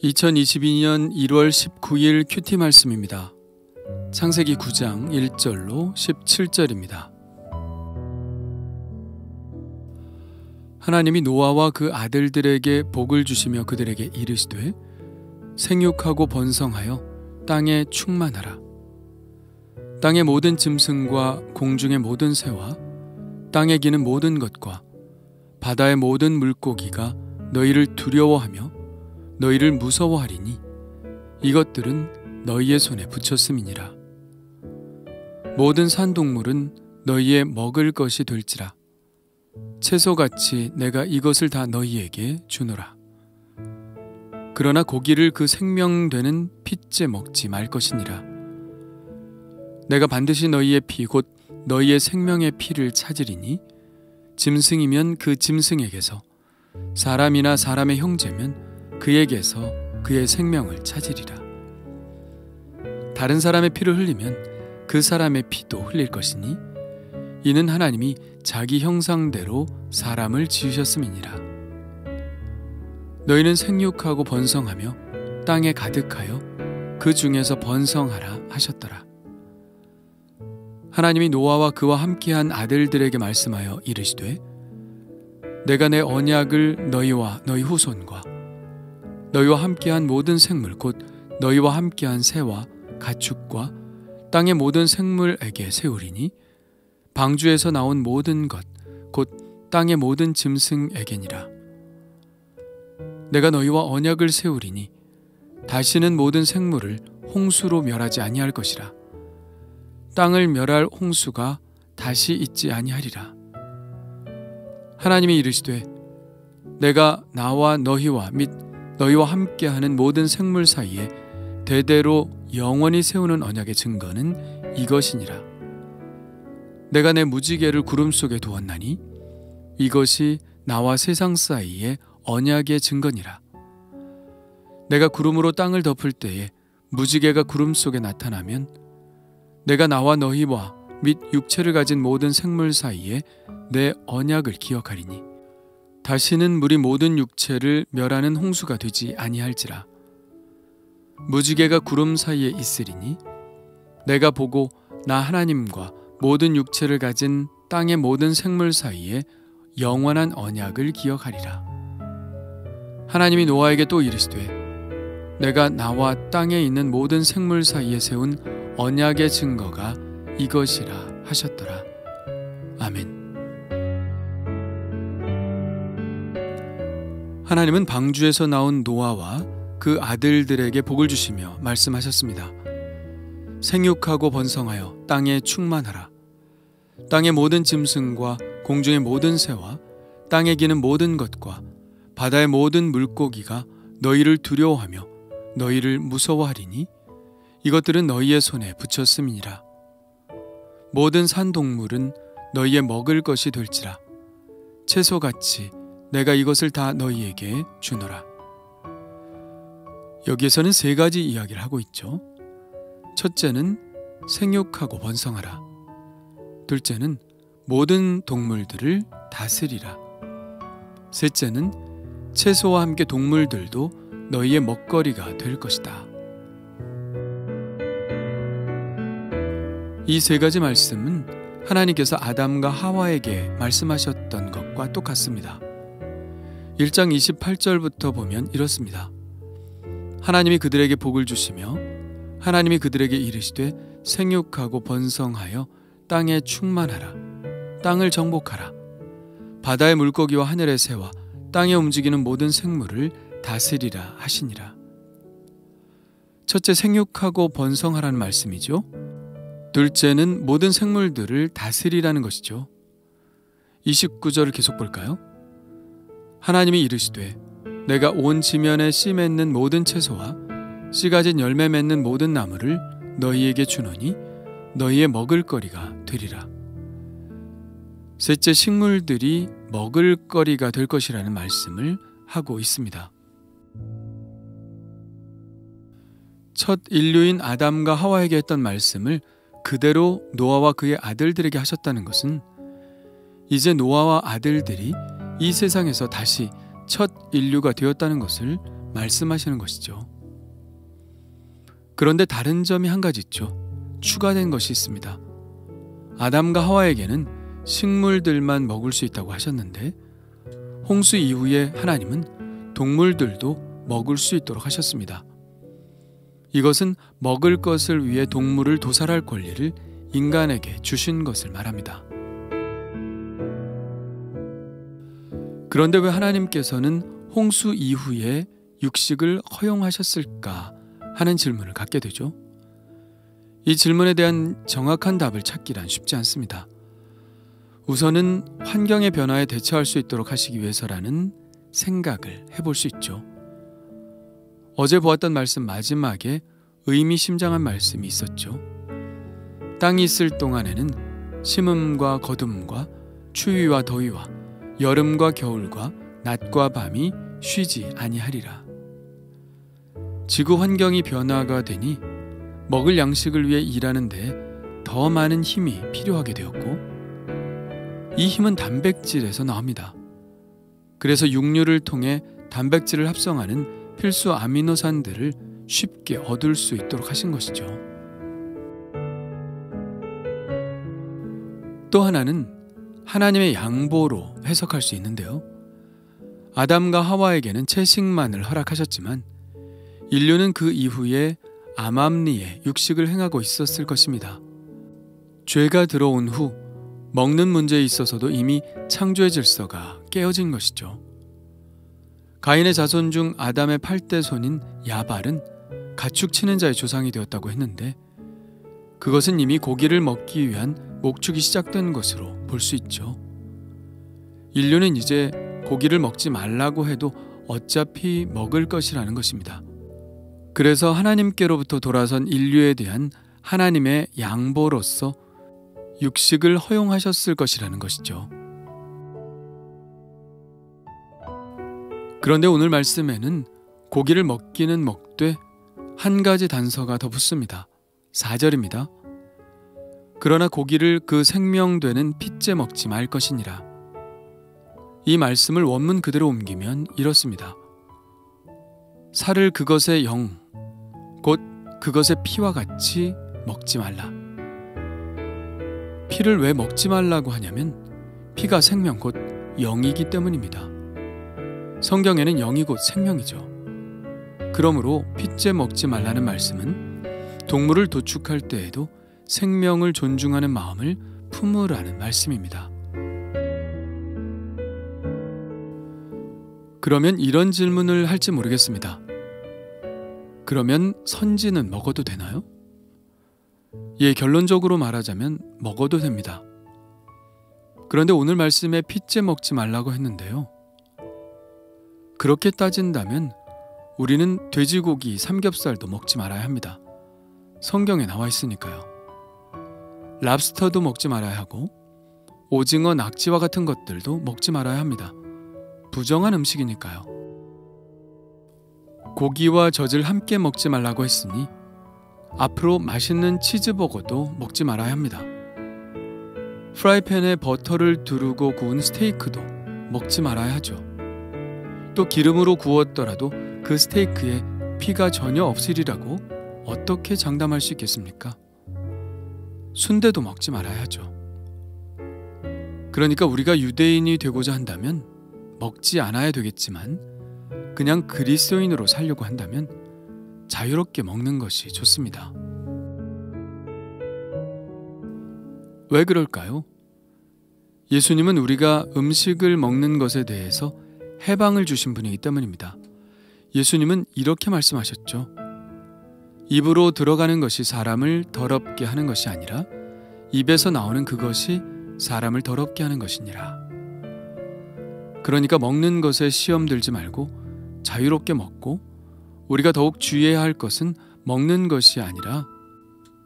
2022년 1월 19일 큐티 말씀입니다. 창세기 9장 1절로 17절입니다. 하나님이 노아와 그 아들들에게 복을 주시며 그들에게 이르시되 생육하고 번성하여 땅에 충만하라. 땅의 모든 짐승과 공중의 모든 새와 땅에 기는 모든 것과 바다의 모든 물고기가 너희를 두려워하며 너희를 무서워하리니 이것들은 너희의 손에 붙였음이니라. 모든 산동물은 너희의 먹을 것이 될지라. 채소같이 내가 이것을 다 너희에게 주노라. 그러나 고기를 그 생명되는 핏째 먹지 말 것이니라. 내가 반드시 너희의 피 곧 너희의 생명의 피를 찾으리니 짐승이면 그 짐승에게서 사람이나 사람의 형제면 그에게서 그의 생명을 찾으리라. 다른 사람의 피를 흘리면 그 사람의 피도 흘릴 것이니 이는 하나님이 자기 형상대로 사람을 지으셨음이니라. 너희는 생육하고 번성하며 땅에 가득하여 그 중에서 번성하라 하셨더라. 하나님이 노아와 그와 함께한 아들들에게 말씀하여 이르시되 내가 내 언약을 너희와 너희 후손과 너희와 함께한 모든 생물 곧 너희와 함께한 새와 가축과 땅의 모든 생물에게 세우리니 방주에서 나온 모든 것 곧 땅의 모든 짐승에게니라. 내가 너희와 언약을 세우리니 다시는 모든 생물을 홍수로 멸하지 아니할 것이라. 땅을 멸할 홍수가 다시 있지 아니하리라. 하나님이 이르시되 내가 나와 너희와 및 너희와 함께하는 모든 생물 사이에 대대로 영원히 세우는 언약의 증거는 이것이니라. 내가 내 무지개를 구름 속에 두었나니 이것이 나와 세상 사이에 언약의 증거니라. 내가 구름으로 땅을 덮을 때에 무지개가 구름 속에 나타나면 내가 나와 너희와 및 육체를 가진 모든 생물 사이에 내 언약을 기억하리니 다시는 물이 모든 육체를 멸하는 홍수가 되지 아니할지라. 무지개가 구름 사이에 있으리니 내가 보고 나 하나님과 모든 육체를 가진 땅의 모든 생물 사이에 영원한 언약을 기억하리라. 하나님이 노아에게 또 이르시되 내가 나와 땅에 있는 모든 생물 사이에 세운 언약의 증거가 이것이라 하셨더라. 아멘. 하나님은 방주에서 나온 노아와 그 아들들에게 복을 주시며 말씀하셨습니다. 생육하고 번성하여 땅에 충만하라. 땅의 모든 짐승과 공중의 모든 새와 땅에 기는 모든 것과 바다의 모든 물고기가 너희를 두려워하며 너희를 무서워하리니 이것들은 너희의 손에 붙였음이니라. 모든 산동물은 너희의 먹을 것이 될지라. 채소같이 내가 이것을 다 너희에게 주노라. 여기에서는 세 가지 이야기를 하고 있죠. 첫째는 생육하고 번성하라. 둘째는 모든 동물들을 다스리라. 셋째는 채소와 함께 동물들도 너희의 먹거리가 될 것이다. 이 세 가지 말씀은 하나님께서 아담과 하와에게 말씀하셨던 것과 똑같습니다. 1장 28절부터 보면 이렇습니다. 하나님이 그들에게 복을 주시며 하나님이 그들에게 이르시되 생육하고 번성하여 땅에 충만하라. 땅을 정복하라. 바다의 물고기와 하늘의 새와 땅에 움직이는 모든 생물을 다스리라 하시니라. 첫째, 생육하고 번성하라는 말씀이죠. 둘째는 모든 생물들을 다스리라는 것이죠. 29절을 계속 볼까요? 하나님이 이르시되 내가 온 지면에 씨 맺는 모든 채소와 씨 가진 열매 맺는 모든 나무를 너희에게 주노니 너희의 먹을거리가 되리라. 셋째, 식물들이 먹을거리가 될 것이라는 말씀을 하고 있습니다. 첫 인류인 아담과 하와에게 했던 말씀을 그대로 노아와 그의 아들들에게 하셨다는 것은 이제 노아와 아들들이 이 세상에서 다시 첫 인류가 되었다는 것을 말씀하시는 것이죠. 그런데 다른 점이 한 가지 있죠. 추가된 것이 있습니다. 아담과 하와에게는 식물들만 먹을 수 있다고 하셨는데 홍수 이후에 하나님은 동물들도 먹을 수 있도록 하셨습니다. 이것은 먹을 것을 위해 동물을 도살할 권리를 인간에게 주신 것을 말합니다. 그런데 왜 하나님께서는 홍수 이후에 육식을 허용하셨을까 하는 질문을 갖게 되죠. 이 질문에 대한 정확한 답을 찾기란 쉽지 않습니다. 우선은 환경의 변화에 대처할 수 있도록 하시기 위해서라는 생각을 해볼 수 있죠. 어제 보았던 말씀 마지막에 의미심장한 말씀이 있었죠. 땅이 있을 동안에는 심음과 거둠과 추위와 더위와 여름과 겨울과 낮과 밤이 쉬지 아니하리라. 지구 환경이 변화가 되니 먹을 양식을 위해 일하는데 더 많은 힘이 필요하게 되었고 이 힘은 단백질에서 나옵니다. 그래서 육류를 통해 단백질을 합성하는 필수 아미노산들을 쉽게 얻을 수 있도록 하신 것이죠. 또 하나는 하나님의 양보로 해석할 수 있는데요. 아담과 하와에게는 채식만을 허락하셨지만 인류는 그 이후에 암암리에 육식을 행하고 있었을 것입니다. 죄가 들어온 후 먹는 문제에 있어서도 이미 창조의 질서가 깨어진 것이죠. 가인의 자손 중 아담의 8대 손인 야발은 가축 치는 자의 조상이 되었다고 했는데 그것은 이미 고기를 먹기 위한 목축이 시작된 것으로 볼 수 있죠. 인류는 이제 고기를 먹지 말라고 해도 어차피 먹을 것이라는 것입니다. 그래서 하나님께로부터 돌아선 인류에 대한 하나님의 양보로서 육식을 허용하셨을 것이라는 것이죠. 그런데 오늘 말씀에는 고기를 먹기는 먹되 한 가지 단서가 더 붙습니다. 4절입니다. 그러나 고기를 그 생명되는 핏째 먹지 말 것이니라. 이 말씀을 원문 그대로 옮기면 이렇습니다. 살을 그것의 영, 곧 그것의 피와 같이 먹지 말라. 피를 왜 먹지 말라고 하냐면 피가 생명 곧 영이기 때문입니다. 성경에는 영이 곧 생명이죠. 그러므로 핏째 먹지 말라는 말씀은 동물을 도축할 때에도 생명을 존중하는 마음을 품으라는 말씀입니다. 그러면 이런 질문을 할지 모르겠습니다. 그러면 선지는 먹어도 되나요? 예, 결론적으로 말하자면 먹어도 됩니다. 그런데 오늘 말씀에 핏째 먹지 말라고 했는데요. 그렇게 따진다면 우리는 돼지고기, 삼겹살도 먹지 말아야 합니다. 성경에 나와 있으니까요. 랍스터도 먹지 말아야 하고 오징어, 낙지와 같은 것들도 먹지 말아야 합니다. 부정한 음식이니까요. 고기와 젖을 함께 먹지 말라고 했으니 앞으로 맛있는 치즈버거도 먹지 말아야 합니다. 프라이팬에 버터를 두르고 구운 스테이크도 먹지 말아야 하죠. 또 기름으로 구웠더라도 그 스테이크에 피가 전혀 없으리라고 어떻게 장담할 수 있겠습니까? 순대도 먹지 말아야 하죠. 그러니까 우리가 유대인이 되고자 한다면 먹지 않아야 되겠지만 그냥 그리스도인으로 살려고 한다면 자유롭게 먹는 것이 좋습니다. 왜 그럴까요? 예수님은 우리가 음식을 먹는 것에 대해서 해방을 주신 분이기 때문입니다. 예수님은 이렇게 말씀하셨죠. 입으로 들어가는 것이 사람을 더럽게 하는 것이 아니라 입에서 나오는 그것이 사람을 더럽게 하는 것이니라. 그러니까 먹는 것에 시험 들지 말고 자유롭게 먹고 우리가 더욱 주의해야 할 것은 먹는 것이 아니라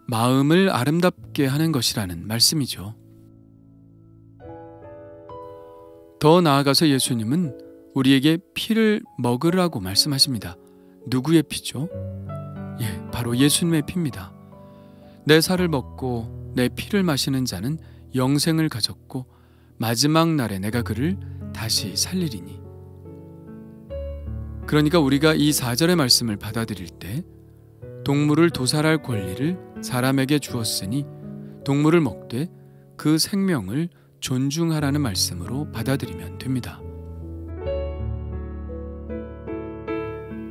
마음을 아름답게 하는 것이라는 말씀이죠. 더 나아가서 예수님은 우리에게 피를 먹으라고 말씀하십니다. 누구의 피죠? 예, 바로 예수님의 피입니다. 내 살을 먹고 내 피를 마시는 자는 영생을 가졌고 마지막 날에 내가 그를 다시 살리리니. 그러니까 우리가 이 4절의 말씀을 받아들일 때 동물을 도살할 권리를 사람에게 주었으니 동물을 먹되 그 생명을 존중하라는 말씀으로 받아들이면 됩니다.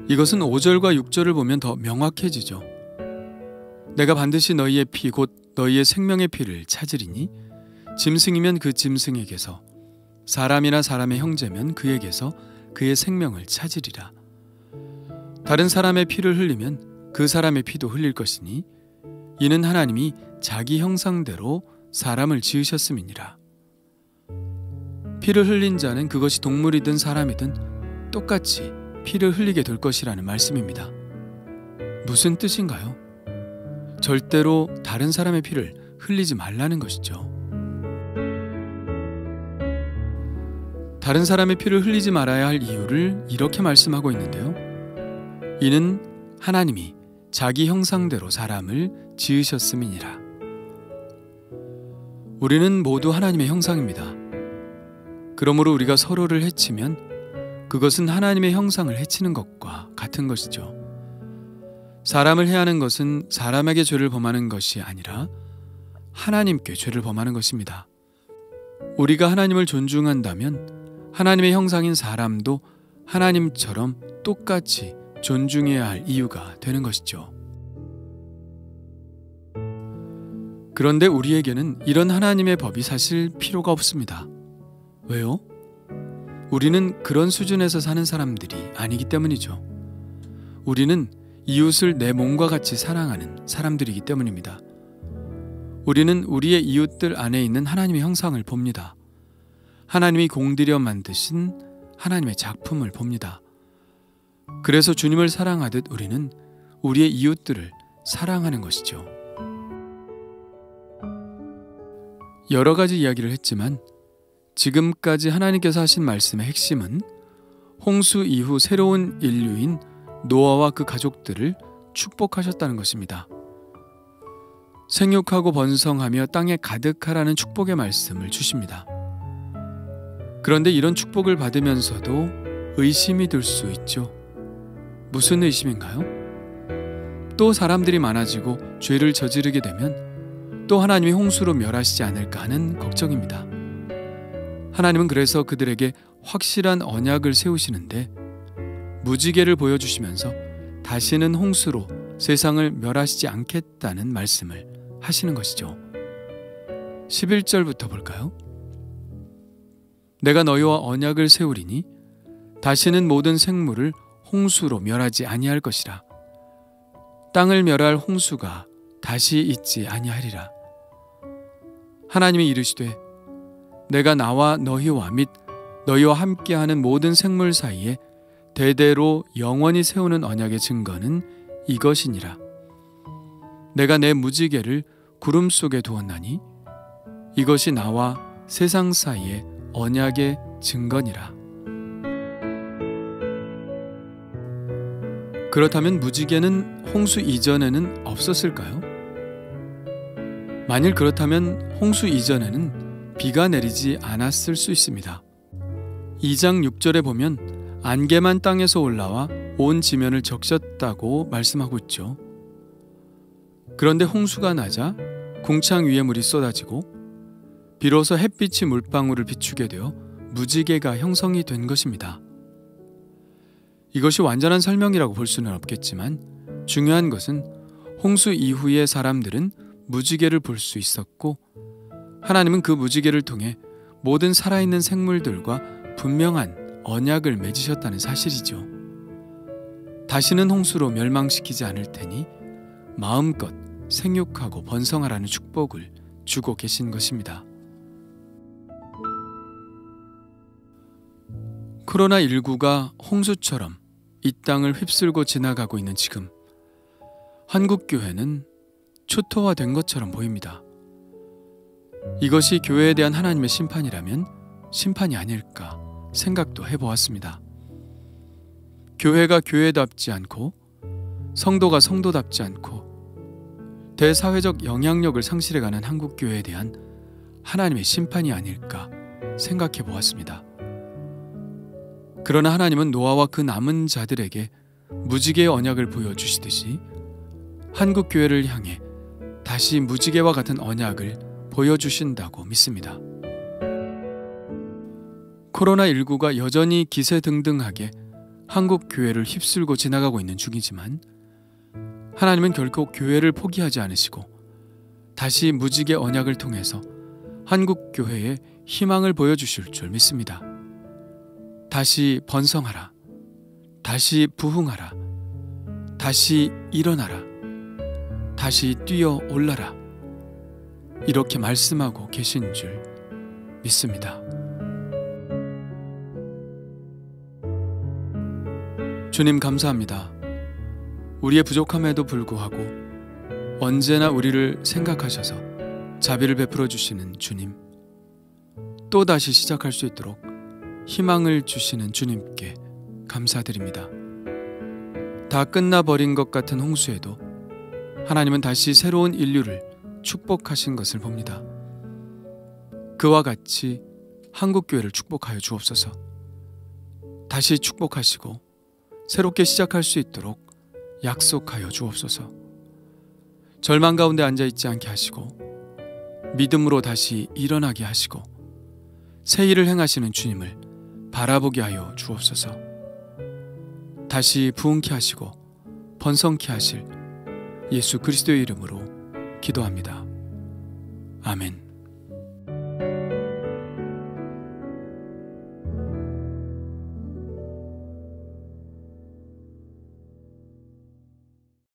이것은 5절과 6절을 보면 더 명확해지죠. 내가 반드시 너희의 피 곧 너희의 생명의 피를 찾으리니 짐승이면 그 짐승에게서 사람이나 사람의 형제면 그에게서 그의 생명을 찾으리라. 다른 사람의 피를 흘리면 그 사람의 피도 흘릴 것이니 이는 하나님이 자기 형상대로 사람을 지으셨음이니라. 피를 흘린 자는 그것이 동물이든 사람이든 똑같이 피를 흘리게 될 것이라는 말씀입니다. 무슨 뜻인가요? 절대로 다른 사람의 피를 흘리지 말라는 것이죠. 다른 사람의 피를 흘리지 말아야 할 이유를 이렇게 말씀하고 있는데요. 이는 하나님이 자기 형상대로 사람을 지으셨음이니라. 우리는 모두 하나님의 형상입니다. 그러므로 우리가 서로를 해치면 그것은 하나님의 형상을 해치는 것과 같은 것이죠. 사람을 해하는 것은 사람에게 죄를 범하는 것이 아니라 하나님께 죄를 범하는 것입니다. 우리가 하나님을 존중한다면 하나님의 형상인 사람도 하나님처럼 똑같이 존중해야 할 이유가 되는 것이죠. 그런데 우리에게는 이런 하나님의 법이 사실 필요가 없습니다. 왜요? 우리는 그런 수준에서 사는 사람들이 아니기 때문이죠. 우리는 이웃을 내 몸과 같이 사랑하는 사람들이기 때문입니다. 우리는 우리의 이웃들 안에 있는 하나님의 형상을 봅니다. 하나님이 공들여 만드신 하나님의 작품을 봅니다. 그래서 주님을 사랑하듯 우리는 우리의 이웃들을 사랑하는 것이죠. 여러 가지 이야기를 했지만 지금까지 하나님께서 하신 말씀의 핵심은 홍수 이후 새로운 인류인 노아와 그 가족들을 축복하셨다는 것입니다. 생육하고 번성하며 땅에 가득하라는 축복의 말씀을 주십니다. 그런데 이런 축복을 받으면서도 의심이 들 수 있죠. 무슨 의심인가요? 또 사람들이 많아지고 죄를 저지르게 되면 또 하나님이 홍수로 멸하시지 않을까 하는 걱정입니다. 하나님은 그래서 그들에게 확실한 언약을 세우시는데 무지개를 보여주시면서 다시는 홍수로 세상을 멸하시지 않겠다는 말씀을 하시는 것이죠. 11절부터 볼까요? 내가 너희와 언약을 세우리니 다시는 모든 생물을 홍수로 멸하지 아니할 것이라. 땅을 멸할 홍수가 다시 있지 아니하리라. 하나님이 이르시되 내가 나와 너희와 및 너희와 함께하는 모든 생물 사이에 대대로 영원히 세우는 언약의 증거는 이것이니라. 내가 내 무지개를 구름 속에 두었나니 이것이 나와 세상 사이에 언약의 증거니라. 그렇다면 무지개는 홍수 이전에는 없었을까요? 만일 그렇다면 홍수 이전에는 비가 내리지 않았을 수 있습니다. 2장 6절에 보면 안개만 땅에서 올라와 온 지면을 적셨다고 말씀하고 있죠. 그런데 홍수가 나자 궁창 위에 물이 쏟아지고 비로소 햇빛이 물방울을 비추게 되어 무지개가 형성이 된 것입니다. 이것이 완전한 설명이라고 볼 수는 없겠지만 중요한 것은 홍수 이후의 사람들은 무지개를 볼 수 있었고 하나님은 그 무지개를 통해 모든 살아있는 생물들과 분명한 언약을 맺으셨다는 사실이죠. 다시는 홍수로 멸망시키지 않을 테니 마음껏 생육하고 번성하라는 축복을 주고 계신 것입니다. 코로나19가 홍수처럼 이 땅을 휩쓸고 지나가고 있는 지금 한국교회는 초토화된 것처럼 보입니다. 이것이 교회에 대한 하나님의 심판이라면 심판이 아닐까 생각도 해보았습니다. 교회가 교회답지 않고 성도가 성도답지 않고 대사회적 영향력을 상실해가는 한국교회에 대한 하나님의 심판이 아닐까 생각해 보았습니다. 그러나 하나님은 노아와 그 남은 자들에게 무지개의 언약을 보여주시듯이 한국 교회를 향해 다시 무지개와 같은 언약을 보여주신다고 믿습니다. 코로나19가 여전히 기세등등하게 한국 교회를 휩쓸고 지나가고 있는 중이지만 하나님은 결코 교회를 포기하지 않으시고 다시 무지개 언약을 통해서 한국 교회에 희망을 보여주실 줄 믿습니다. 다시 번성하라. 다시 부흥하라. 다시 일어나라. 다시 뛰어 올라라. 이렇게 말씀하고 계신 줄 믿습니다. 주님 감사합니다. 우리의 부족함에도 불구하고 언제나 우리를 생각하셔서 자비를 베풀어 주시는 주님, 또다시 시작할 수 있도록 희망을 주시는 주님께 감사드립니다. 다 끝나버린 것 같은 홍수에도 하나님은 다시 새로운 인류를 축복하신 것을 봅니다. 그와 같이 한국교회를 축복하여 주옵소서. 다시 축복하시고 새롭게 시작할 수 있도록 약속하여 주옵소서. 절망 가운데 앉아있지 않게 하시고 믿음으로 다시 일어나게 하시고 새 일을 행하시는 주님을 바라보게 하여 주옵소서. 다시 부흥케 하시고 번성케 하실 예수 그리스도의 이름으로 기도합니다. 아멘.